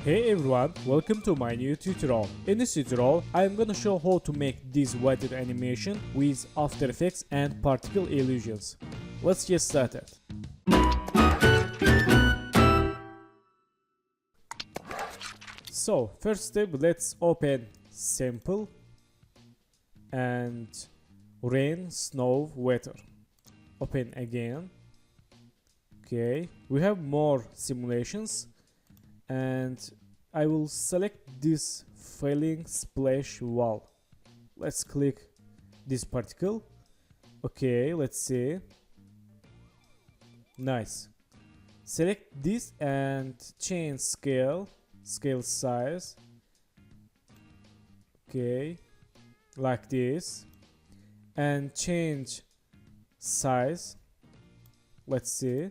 Hey everyone, welcome to my new tutorial. In this tutorial, I am gonna show how to make this weather animation with After Effects and particle illusions. Let's get started. So, first step, let's open Sample and Rain, Snow, Weather. Open again. Okay, we have more simulations. And I will select this falling splash wall. Let's click this particle. Okay, let's see. Nice. Select this and change scale size. Okay, like this. And change size. Let's see.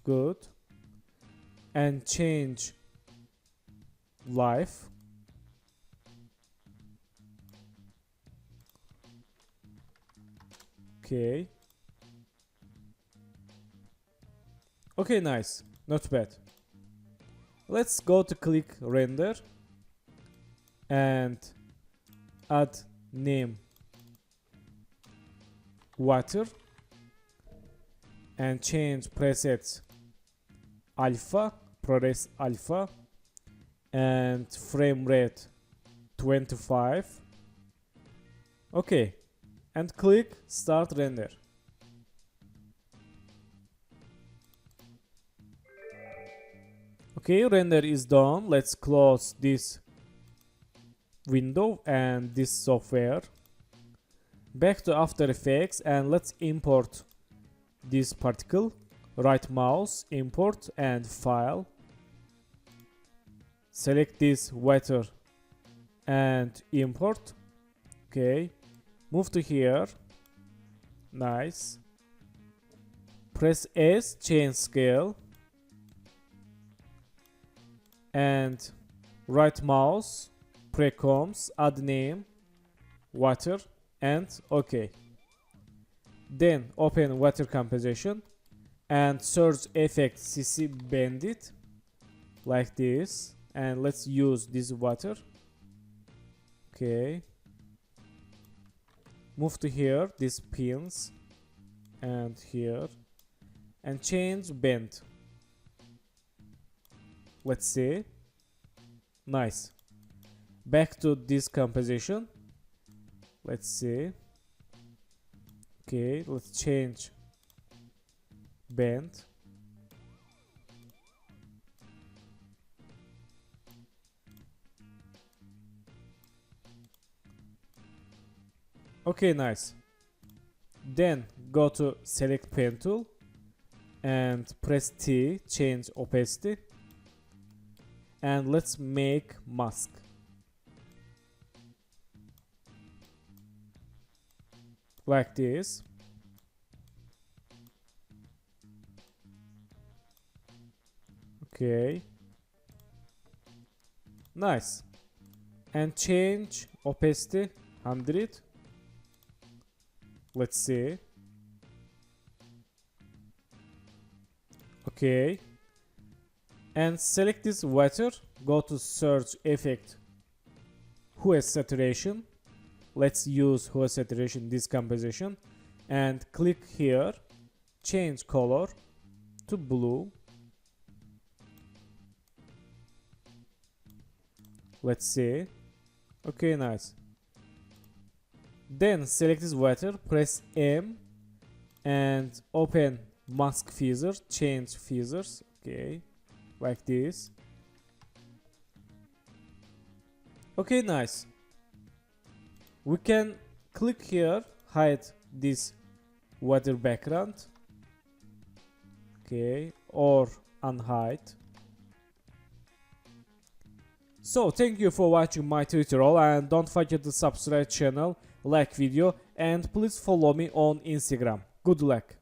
Good. And change life. Okay. Okay, nice. Not bad. Let's go to click render and add name water and change presets alpha, ProRes alpha, and frame rate 25. Okay, and click start render. Okay, render is done. Let's close this window and this software. Back to After Effects and let's import this particle. Right mouse, import and file. Select this weather and import. Okay, move to here. Nice. Press S, change scale. And right mouse, precoms, add name, water, and OK. Then open water composition and search effect CC bandit like this, and let's use this water. Okay, move to here, these pins, and here, and change bend. Let's see. Nice. Back to this composition. Let's see. Okay, let's change bend. Okay, nice. Then go to select pen tool and press T, change opacity, and let's make mask. Like this. Okay, nice. And change opacity 100. Let's see. Okay, and select this water, go to search effect hue saturation. Let's use hue saturation this composition and click here, change color to blue. Let's see. Okay, nice. Then select this water, press M and open mask feather, change feathers. Okay, like this. Okay, nice. We can click here, hide this water background. Okay, or unhide. So thank you for watching my tutorial and don't forget to subscribe channel, like video, and please follow me on Instagram. Good luck.